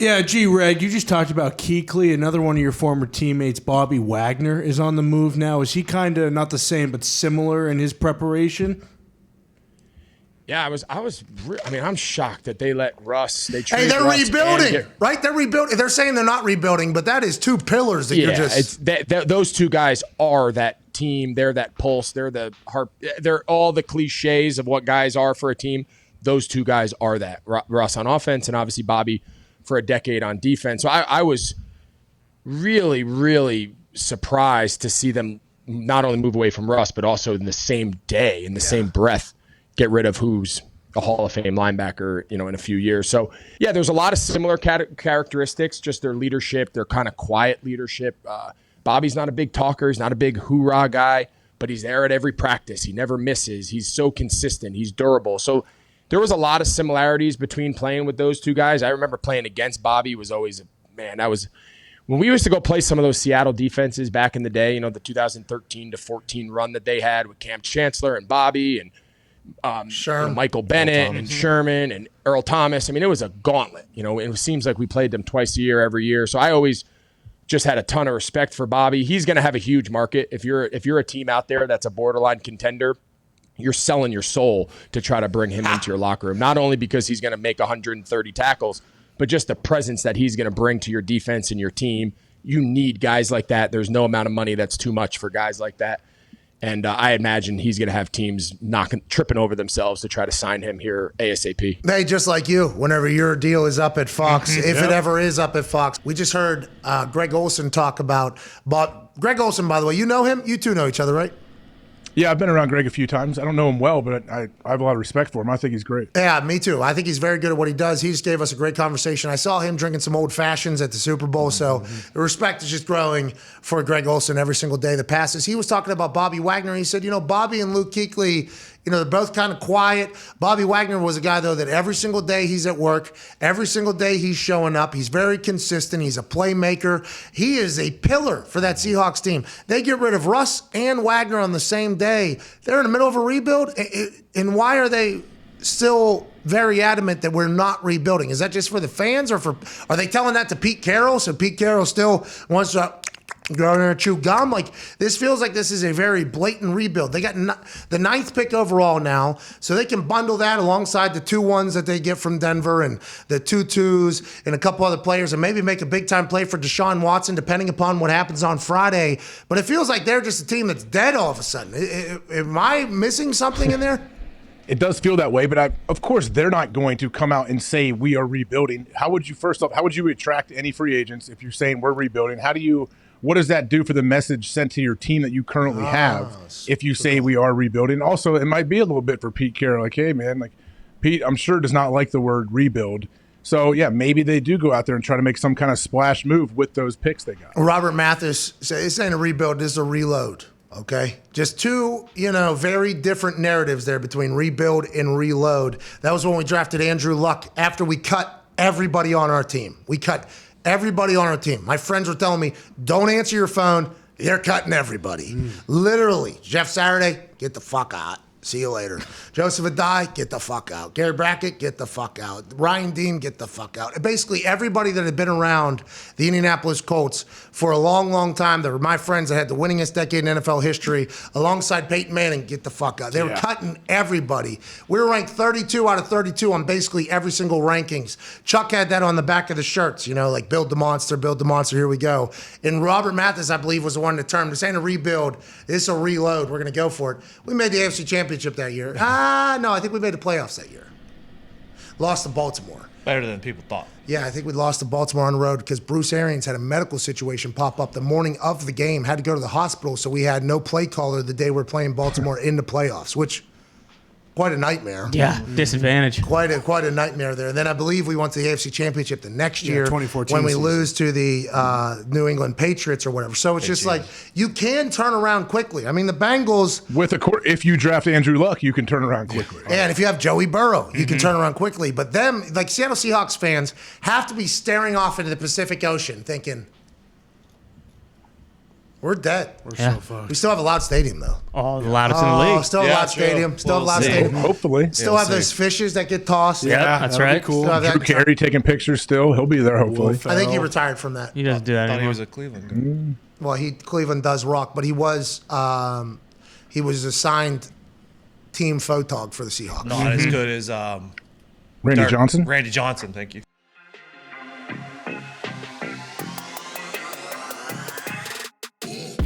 Yeah, Reg, you just talked about Kuechly. Another one of your former teammates, Bobby Wagner, is on the move now. Is he kind of not the same, but similar in his preparation? Yeah, I'm shocked that they let Russ. They're rebuilding, right? They're rebuilding. They're saying they're not rebuilding, but that is two pillars that you're just. Those two guys are that team. They're that pulse. They're the heart. They're all the cliches of what guys are for a team. Those two guys are that. Russ on offense and obviously Bobby for a decade on defense. So I was really, really surprised to see them not only move away from Russ, but also in the same day, in the same breath, get rid of who's a Hall of Fame linebacker, in a few years. So, yeah, there's a lot of similar characteristics, just their leadership, their kind of quiet leadership. Bobby's not a big talker. He's not a big hoorah guy, but he's there at every practice. He never misses. He's so consistent. He's durable. So there was a lot of similarities between playing with those two guys. I remember playing against Bobby was always, that was when we used to go play some of those Seattle defenses back in the day, the 2013 to 14 run that they had with Cam Chancellor and Bobby and Michael Bennett and Sherman and Earl Thomas. It was a gauntlet. It seems like we played them twice a year, every year. So I always just had a ton of respect for Bobby. He's going to have a huge market. If you're a team out there that's a borderline contender, you're selling your soul to try to bring him into your locker room. Not only because he's going to make 130 tackles, but just the presence that he's going to bring to your defense and your team. You need guys like that. There's no amount of money that's too much for guys like that. And I imagine he's going to have teams tripping over themselves to try to sign him here ASAP. Hey, just like you, whenever your deal is up at Fox, if it ever is up at Fox. We just heard Greg Olsen talk about Greg Olsen, by the way, you know him? You two know each other, right? Yeah, I've been around Greg a few times. I don't know him well, but I have a lot of respect for him. I think he's great. Yeah, me too. I think he's very good at what he does. He just gave us a great conversation. I saw him drinking some old fashions at the Super Bowl, so the respect is just growing for Greg Olsen every single day that passes. He was talking about Bobby Wagner, and he said, Bobby and Luke Kuechly, they're both kind of quiet. Bobby Wagner was a guy, though, that every single day he's at work, every single day he's showing up. He's very consistent. He's a playmaker. He is a pillar for that Seahawks team. They get rid of Russ and Wagner on the same day. They're in the middle of a rebuild. And why are they still very adamant that we're not rebuilding? Is that just for the fans, or are they telling that to Pete Carroll? So Pete Carroll still wants to go in there and chew gum. This feels like this is a very blatant rebuild. They got the 9th pick overall now, so they can bundle that alongside the 2 1s that they get from Denver and the 2 2s and a couple other players, and maybe make a big-time play for Deshaun Watson, depending upon what happens on Friday. But it feels like they're just a team that's dead all of a sudden. Am I missing something in there? It does feel that way, but of course they're not going to come out and say we are rebuilding. How would you attract any free agents if you're saying we're rebuilding? What does that do for the message sent to your team that you currently have if you say we are rebuilding? Also, it might be a little bit for Pete Carroll. Hey, man, Pete, I'm sure does not like the word rebuild. So, yeah, maybe they do go out there and try to make some kind of splash move with those picks they got. Robert Mathis said, this ain't a rebuild, this is a reload, okay? Just two, very different narratives there between rebuild and reload. That was when we drafted Andrew Luck after we cut everybody on our team. We cut everybody on our team. My friends were telling me, don't answer your phone. They're cutting everybody. Literally. Jeff Saturday, get the fuck out. See you later. Joseph Adai, get the fuck out. Gary Brackett, get the fuck out. Ryan Dean, get the fuck out. Basically, everybody that had been around the Indianapolis Colts for a long, long time, that were my friends that had the winningest decade in NFL history, alongside Peyton Manning, get the fuck out. They were cutting everybody. We were ranked 32 out of 32 on basically every single rankings. Chuck had that on the back of the shirts, build the monster, here we go. And Robert Mathis, I believe, was the one that termed, this ain't a rebuild, this is a reload. We're going to go for it. We made the AFC Championship that year. No, I think we made the playoffs that year. Lost to Baltimore. Better than people thought. Yeah, I think we lost to Baltimore on the road because Bruce Arians had a medical situation pop up the morning of the game, had to go to the hospital, so we had no play caller the day we were playing Baltimore in the playoffs, which quite a nightmare. Yeah, disadvantage. Quite a nightmare there. And then I believe we went to the AFC Championship the next year 2014 when we season. lose to the New England Patriots or whatever. So it's just like you can turn around quickly. The Bengals. If you draft Andrew Luck, you can turn around quickly. And if you have Joey Burrow, you can turn around quickly. But them, like Seattle Seahawks fans, have to be staring off into the Pacific Ocean thinking, We're dead. We're Yeah. so fucked. We still have a loud stadium, though. Oh, the loudest in the league. Still a Yeah, loud true. stadium. Still a We'll loud see. stadium. Hopefully. Still we'll have see. those fishes that get tossed. Yeah, that's that'll be right. Cool. Still have that- Drew Carey taking pictures still. He'll be there hopefully. Will I think he Ferrell. retired from that. He doesn't do that Thought he anymore. was a Cleveland guy. Well, Cleveland does rock, but he was assigned team photog for the Seahawks. Not as good as Randy Johnson. Randy Johnson, thank you.